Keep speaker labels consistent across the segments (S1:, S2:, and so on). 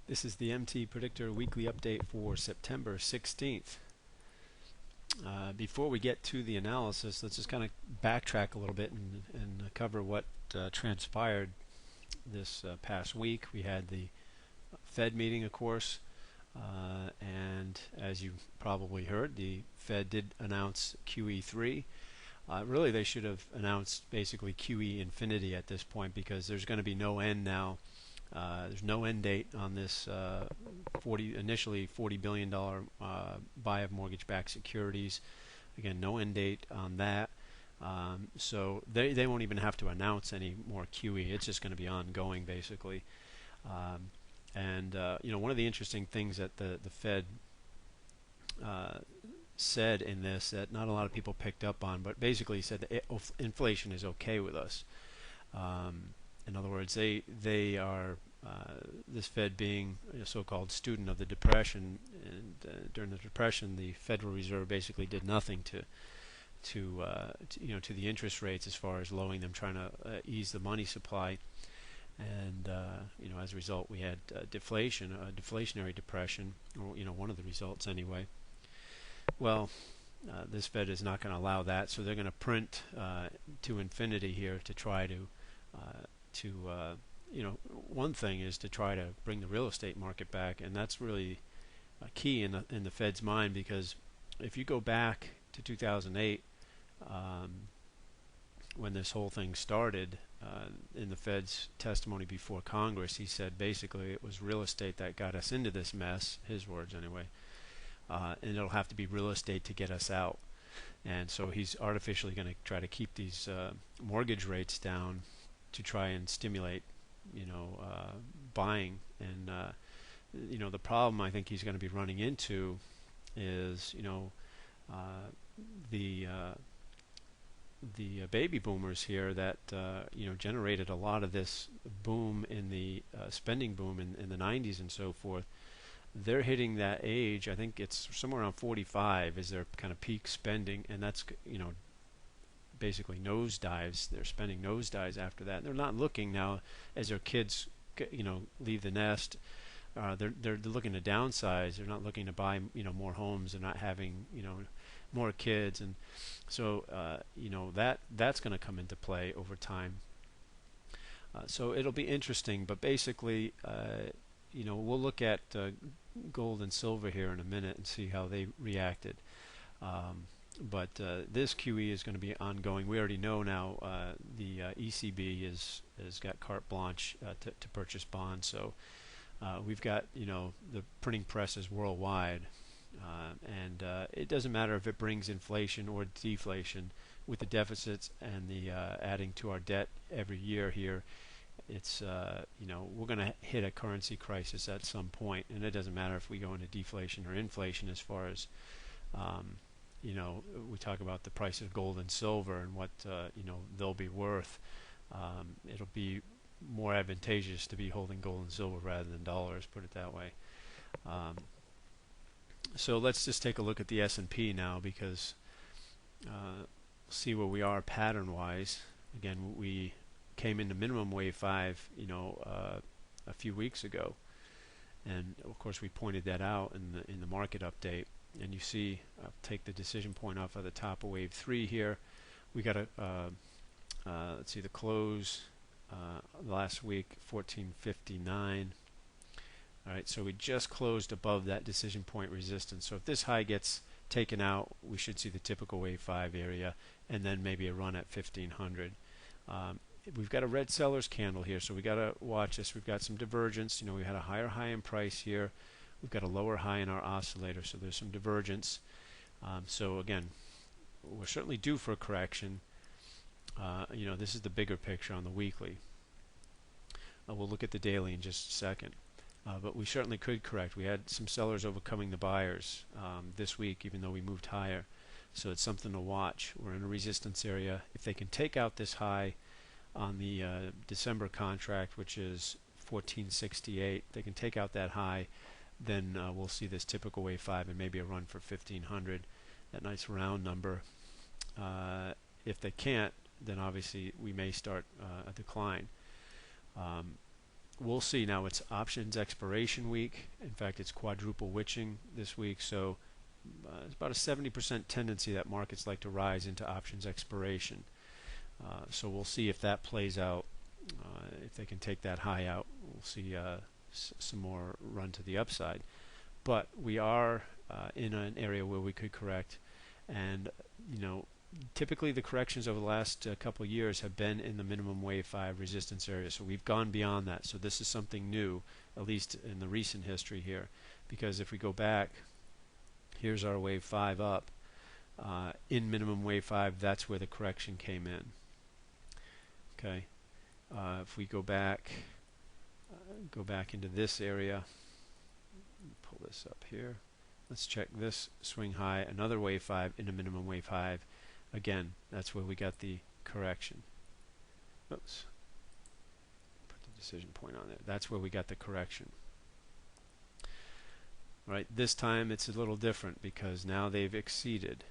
S1: This is the MTPredictor weekly update for September 16th. Before we get to the analysis, let's just kind of backtrack a little bit and cover what transpired this past week. We had the Fed meeting, of course, and as you probably heard, the Fed did announce QE3. Really, they should have announced basically QE infinity at this point, because there's going to be no end now. There's no end date on this initially $40 billion buy of mortgage-backed securities. Again, no end date on that. So they won't even have to announce any more QE. It's just going to be ongoing, basically. One of the interesting things that the Fed said in this that not a lot of people picked up on, but basically said that inflation is okay with us. In other words, they are this Fed being a so-called student of the Depression, and during the Depression, the Federal Reserve basically did nothing to the interest rates as far as lowering them, trying to ease the money supply, and as a result, we had deflation, a deflationary depression, or one of the results anyway. Well, this Fed is not going to allow that, so they're going to print to infinity here to try to one thing is to try to bring the real estate market back, and that's really key in the Fed's mind, because if you go back to 2008, when this whole thing started, in the Fed's testimony before Congress, he said basically it was real estate that got us into this mess, his words anyway, and it'll have to be real estate to get us out. And so he's artificially going to try to keep these mortgage rates down to try and stimulate, buying. And the problem I think he's going to be running into is, the baby boomers here that generated a lot of this boom in the spending boom in the 90s and so forth. They're hitting that age. I think it's somewhere around 45 is their kind of peak spending, and that's basically nosedives. They're spending nosedives after that. They're not looking now as their kids leave the nest. They're looking to downsize. They're not looking to buy more homes. They're not having more kids, and so that's going to come into play over time. So it'll be interesting, but basically we'll look at gold and silver here in a minute and see how they reacted. But this QE is going to be ongoing. We already know now the ECB has got carte blanche to purchase bonds. So we've got the printing presses worldwide, and it doesn't matter if it brings inflation or deflation. With the deficits and the adding to our debt every year here, it's we're going to hit a currency crisis at some point, and it doesn't matter if we go into deflation or inflation. As far as we talk about the price of gold and silver and what they'll be worth. It'll be more advantageous to be holding gold and silver rather than dollars, put it that way. So let's just take a look at the S&P now, because see where we are pattern-wise. Again, we came into minimum wave 5 a few weeks ago, and of course we pointed that out in the market update. And you see, I'll take the decision point off of the top of wave 3 here. We got a let's see, the close last week 1459. All right, so we just closed above that decision point resistance. So if this high gets taken out, we should see the typical wave 5 area, and then maybe a run at 1500. We've got a red seller's candle here, so we got to watch this. We've got some divergence. We had a higher high in price here. We've got a lower high in our oscillator, so there's some divergence. So again, we're certainly due for a correction. This is the bigger picture on the weekly. We'll look at the daily in just a second. But we certainly could correct. We had some sellers overcoming the buyers this week, even though we moved higher. So it's something to watch. We're in a resistance area. If they can take out this high on the December contract, which is 1468, they can take out that high, then we'll see this typical wave 5 and maybe a run for 1500, that nice round number. If they can't, then obviously we may start a decline. we'll see. Now it's options expiration week. In fact, it's quadruple witching this week, so it's about a 70% tendency that markets like to rise into options expiration. So we'll see if that plays out. If they can take that high out, we'll see some more run to the upside. But we are in an area where we could correct, and typically the corrections over the last couple of years have been in the minimum wave 5 resistance area. So we've gone beyond that. So this is something new, at least in the recent history here, because if we go back, here's our wave 5 up. In minimum wave 5, that's where the correction came in. Okay. If we go back into this area, pull this up here. Let's check this swing high, another wave 5 into minimum wave 5. Again, that's where we got the correction. Oops. Put the decision point on there. That's where we got the correction. All right, this time it's a little different because now they've exceeded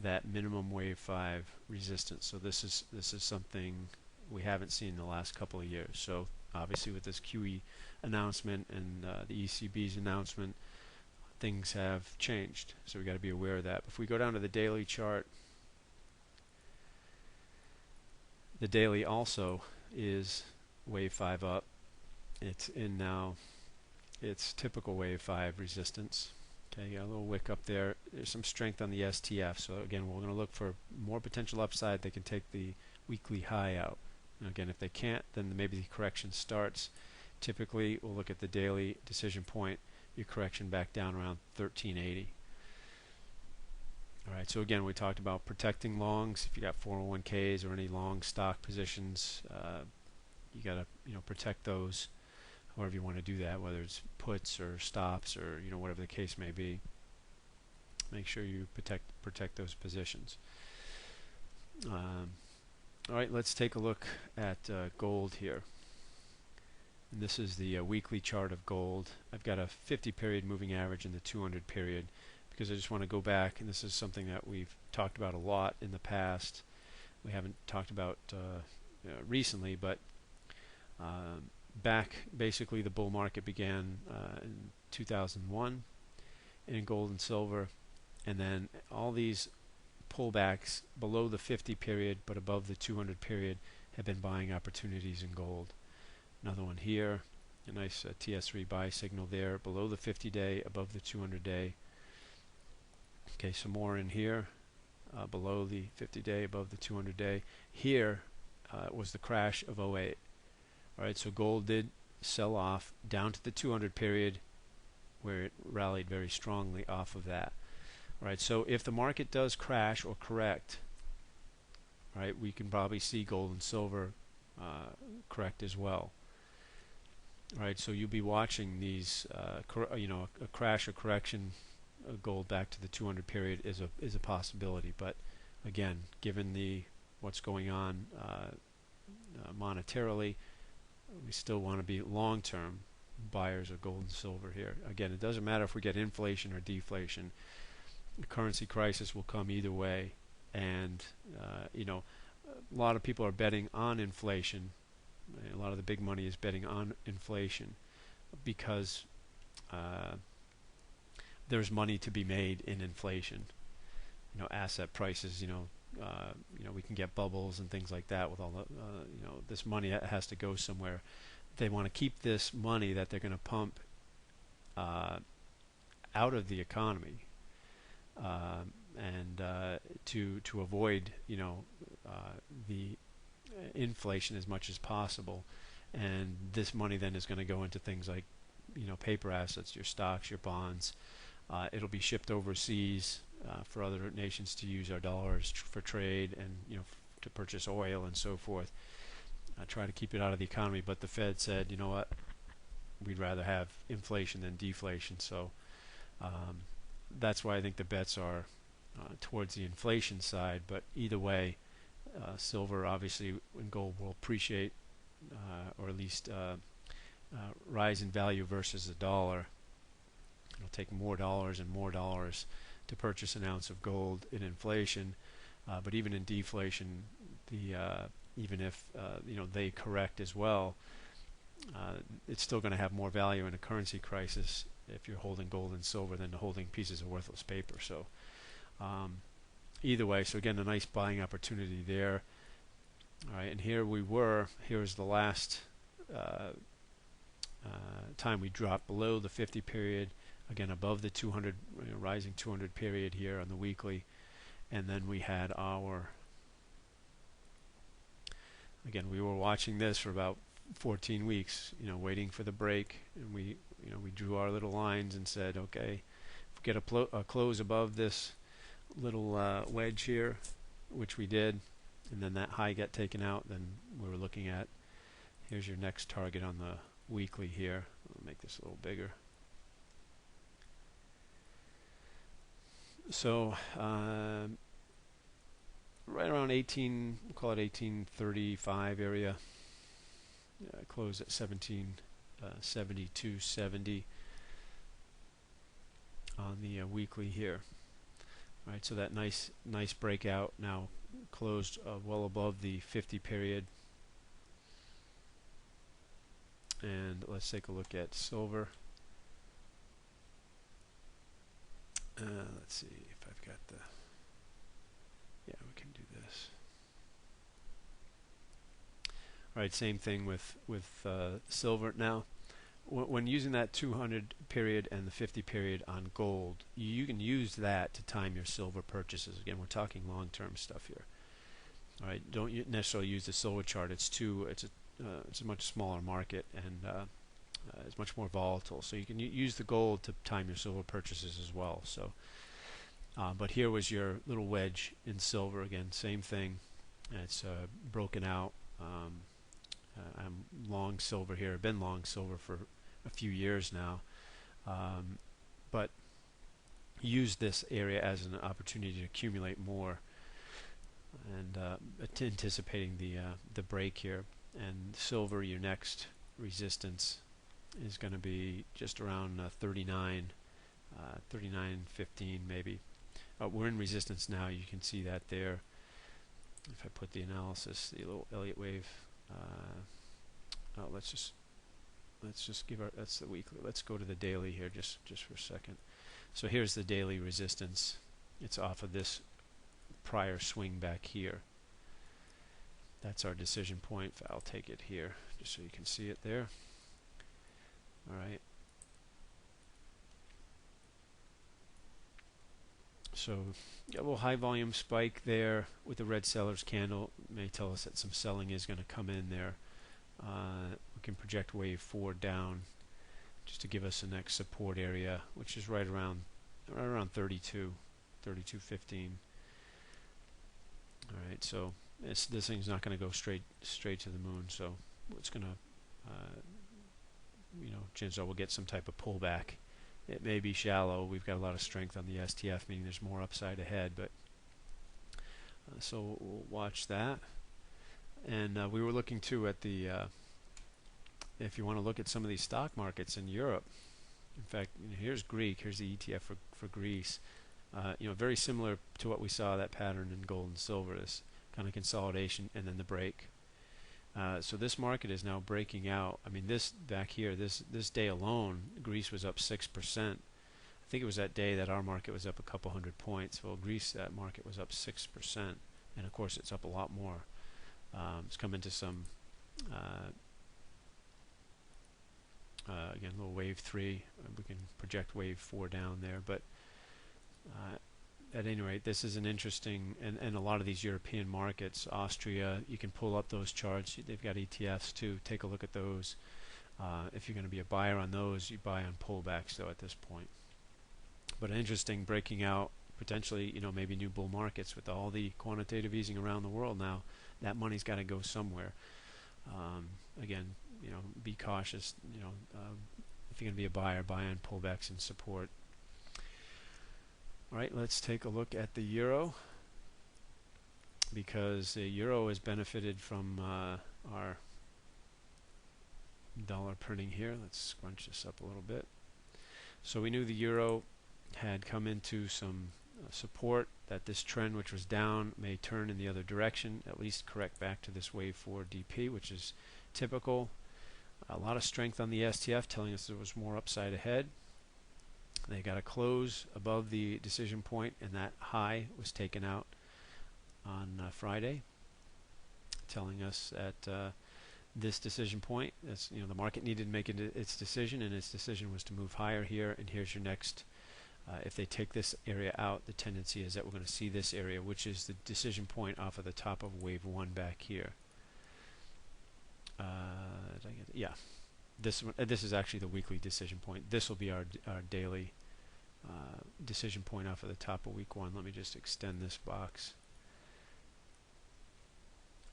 S1: that minimum wave 5 resistance. So this is something we haven't seen in the last couple of years. So obviously with this QE announcement and the ECB's announcement, things have changed. So we got to be aware of that. If we go down to the daily chart, the daily also is wave 5 up. It's in now its typical wave 5 resistance. Okay, got a little wick up there. There's some strength on the STF. So again, we're going to look for more potential upside. They can take the weekly high out. And again, if they can't, then maybe the correction starts. Typically, we'll look at the daily decision point, your correction back down around 1380. All right, so again, we talked about protecting longs. If you got 401ks or any long stock positions, you got to protect those. However you want to do that, whether it's puts or stops or whatever the case may be. Make sure you protect those positions. All right, let's take a look at gold here. And this is the weekly chart of gold. I've got a 50 period moving average in the 200 period because I just want to go back, and this is something that we've talked about a lot in the past. We haven't talked about recently, but back basically the bull market began in 2001 in gold and silver, and then all these pullbacks below the 50 period but above the 200 period have been buying opportunities in gold. Another one here, a nice TS3 buy signal there below the 50-day, above the 200-day. Okay, some more in here, below the 50-day, above the 200-day. Here was the crash of '08. All right, so gold did sell off down to the 200 period, where it rallied very strongly off of that. All right, so if the market does crash or correct, right, we can probably see gold and silver correct as well. All right, so you'll be watching these, a crash or correction of gold back to the 200 period is a possibility. But again, given what's going on monetarily, we still want to be long-term buyers of gold and silver here. Again, it doesn't matter if we get inflation or deflation. The currency crisis will come either way, and a lot of people are betting on inflation. A lot of the big money is betting on inflation because there's money to be made in inflation. Asset prices. We can get bubbles and things like that with all the this money has to go somewhere. They want to keep this money that they're going to pump out of the economy. And to avoid the inflation as much as possible, and this money then is going to go into things like paper assets, your stocks, your bonds. It'll be shipped overseas for other nations to use our dollars for trade and to purchase oil and so forth. Try to keep it out of the economy, but the Fed said, you know what, we'd rather have inflation than deflation. So that's why I think the bets are towards the inflation side. But either way, silver obviously and gold will appreciate or at least rise in value versus the dollar. It'll take more dollars and more dollars to purchase an ounce of gold in inflation, but even in deflation, even if they correct as well, it's still going to have more value in a currency crisis if you're holding gold and silver than holding pieces of worthless paper. So either way, so again, a nice buying opportunity there. All right, and here's the last time we dropped below the 50 period, again above the 200, rising 200 period here on the weekly, and then we had again, we were watching this for about 14 weeks, waiting for the break, and we drew our little lines and said, okay, if we get a close above this little wedge here, which we did, and then that high got taken out, then we were looking at, here's your next target on the weekly here. I'll make this a little bigger. So right around 18, we'll call it 1835 area. Close at 1772.70 on the weekly here. All right, so that nice breakout now closed well above the 50 period. And let's take a look at silver. Let's see if I've got the, yeah, we can do this. All right, same thing with silver. Now, when using that 200 period and the 50 period on gold, you can use that to time your silver purchases. Again, we're talking long-term stuff here. All right, don't necessarily use the silver chart. It's a much smaller market, and it's much more volatile. So you can use the gold to time your silver purchases as well. So, but here was your little wedge in silver. Again, same thing. It's broken out. I'm long silver here. I've been long silver for a few years now, but use this area as an opportunity to accumulate more, and anticipating the break here. And silver, your next resistance is going to be just around 39.15 maybe. We're in resistance now. You can see that there. If I put the analysis, the little Elliott wave. Let's just give that's the weekly. Let's go to the daily here just for a second. So here's the daily resistance. It's off of this prior swing back here. That's our decision point. I'll take it here just so you can see it there. All right. So a little high volume spike there with the red seller's candle may tell us that some selling is going to come in there. We can project wave 4 down just to give us the next support area, which is right around 32.15. All right, so this thing's not going to go straight to the moon. So it's going to, chances are we'll get some type of pullback. It may be shallow. We've got a lot of strength on the STF, meaning there's more upside ahead. But so we'll watch that. And we were looking too at the, if you want to look at some of these stock markets in Europe. In fact, here's Greek. Here's the ETF for Greece. Very similar to what we saw, that pattern in gold and silver, this kind of consolidation and then the break. So this market is now breaking out. I mean, this back here, this day alone, Greece was up 6%. I think it was that day that our market was up a couple hundred points. Well, Greece, that market was up 6%, and of course it's up a lot more. It's come into some again, little wave 3. We can project wave 4 down there, but at any rate, this is an interesting, and a lot of these European markets, Austria, you can pull up those charts. They've got ETFs too. Take a look at those. If you're going to be a buyer on those, you buy on pullbacks though at this point. But interesting, breaking out potentially, maybe new bull markets with all the quantitative easing around the world now. That money's got to go somewhere. Again, be cautious. If you're going to be a buyer, buy on pullbacks and support. All right, let's take a look at the euro, because the euro has benefited from our dollar printing here. Let's scrunch this up a little bit. So we knew the euro had come into some support, that this trend, which was down, may turn in the other direction, at least correct back to this wave 4 DP, which is typical. A lot of strength on the STF, telling us there was more upside ahead. They got a close above the decision point, and that high was taken out on Friday, telling us that this decision point, that's, the market needed to make its decision, and its decision was to move higher here. And here's your next. If they take this area out, the tendency is that we're going to see this area, which is the decision point off of the top of wave 1 back here. Did I get it? Yeah. This is actually the weekly decision point. This will be our daily decision point off of the top of week 1. Let me just extend this box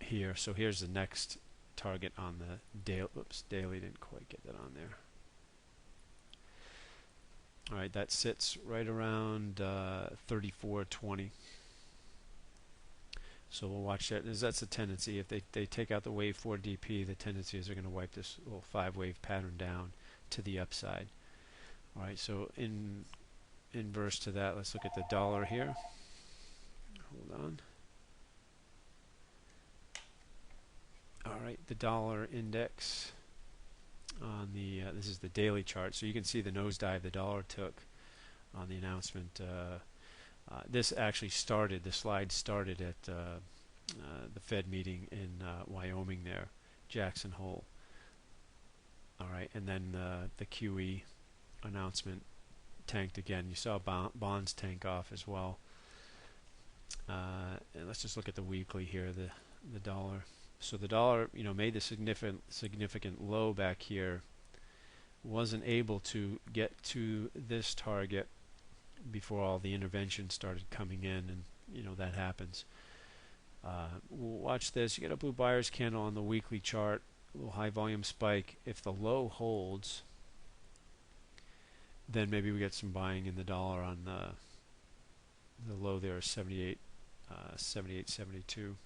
S1: here. So here's the next target on the daily. Oops, daily didn't quite get that on there. All right, that sits right around 34.20. So we'll watch that. That's the tendency. If they take out the wave 4 DP, the tendency is they're going to wipe this little 5-wave pattern down to the upside. All right, so inverse to that, let's look at the dollar here. Hold on. All right, the dollar index on the this is the daily chart, so you can see the nosedive the dollar took on the announcement. This actually started, the slide started at the Fed meeting in Wyoming there, Jackson Hole. All right, and then the QE announcement tanked again. You saw bonds tank off as well. And let's just look at the weekly here, the dollar. So the dollar, made the significant low back here, wasn't able to get to this target before all the intervention started coming in, and that happens. We'll watch this. You get a blue buyer's candle on the weekly chart, a little high volume spike. If the low holds, then maybe we get some buying in the dollar on the low there, 78, 72.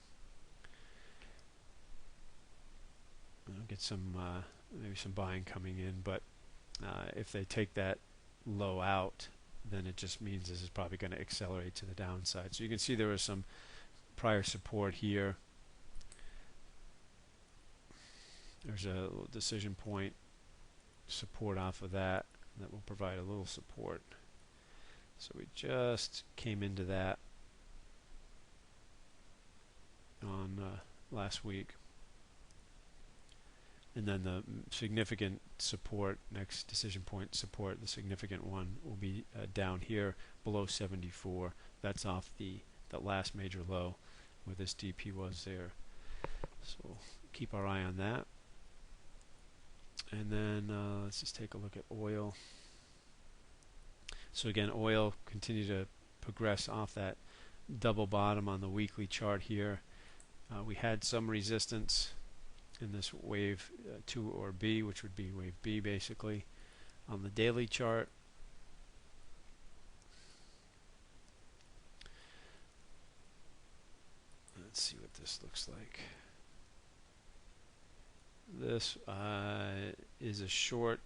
S1: Get some maybe some buying coming in, but if they take that low out, then it just means this is probably going to accelerate to the downside. So you can see there was some prior support here. There's a little decision point support off of that will provide a little support. So we just came into that on last week. And then the significant support, next decision point support, the significant one will be down here below 74. That's off the last major low where this DP was there. So we'll keep our eye on that. And then let's just take a look at oil. So again, oil continued to progress off that double bottom on the weekly chart here. We had some resistance in this wave 2 or B, which would be wave B basically. On the daily chart, let's see what this looks like. This is a short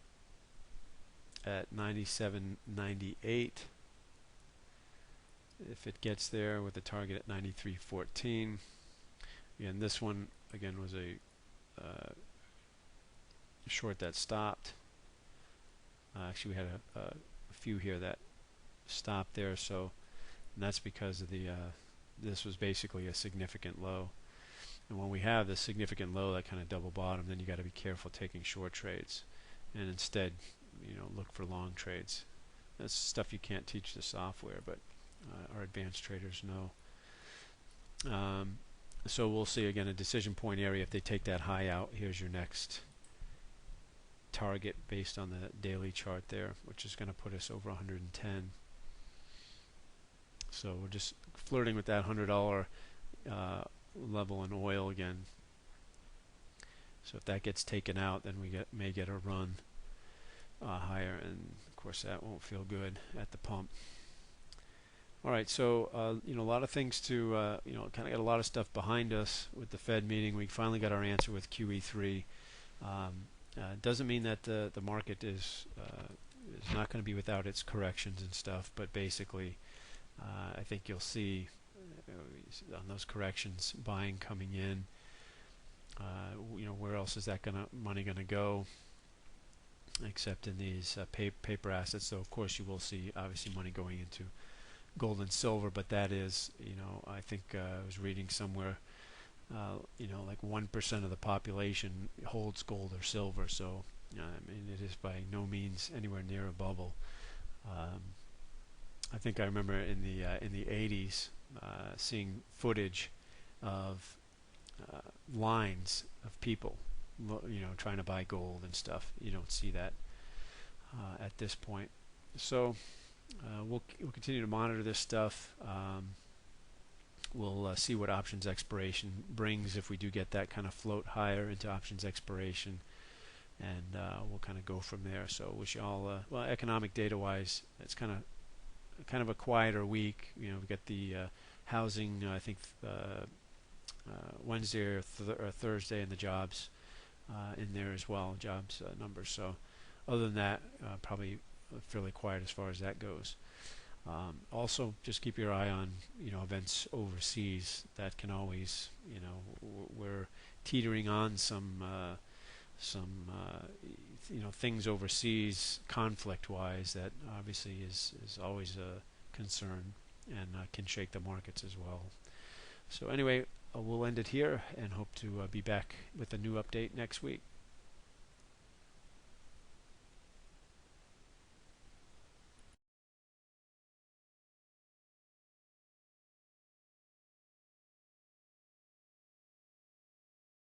S1: at 97.98. If it gets there with a target at 93.14. Again, this one again was a short that stopped. Actually, we had a few here that stopped there, so that's because of the this was basically a significant low. And when we have the significant low, that kind of double bottom, then you got to be careful taking short trades, and instead, look for long trades. That's stuff you can't teach the software, but our advanced traders know. So we'll see again a decision point area. If they take that high out, here's your next target based on the daily chart there, which is going to put us over 110. So we're just flirting with that $100 level in oil again. So if that gets taken out, then we may get a run higher, and of course that won't feel good at the pump. All right, so a lot of things to kind of got a lot of stuff behind us with the Fed meeting. We finally got our answer with QE3. Doesn't mean that the market is not going to be without its corrections and stuff, but basically, I think you'll see on those corrections buying coming in. Where else is that money gonna go except in these paper assets? So of course you will see obviously money going into gold and silver, but that is, I think I was reading somewhere, like 1% of the population holds gold or silver. So I mean, it is by no means anywhere near a bubble. Um, I think I remember in the 80s seeing footage of lines of people, trying to buy gold and stuff. You don't see that at this point. So we'll continue to monitor this stuff. We'll see what options expiration brings if we do get that kind of float higher into options expiration, and we'll kind of go from there. So wish you all well, economic data wise, it's kind of a quieter week. We got the housing, I think Wednesday or Thursday, and the jobs in there as well, jobs numbers. So other than that, probably fairly quiet as far as that goes. Also, just keep your eye on events overseas. That can always, we're teetering on some things overseas conflict-wise that obviously is always a concern and can shake the markets as well. So anyway, we'll end it here and hope to be back with a new update next week.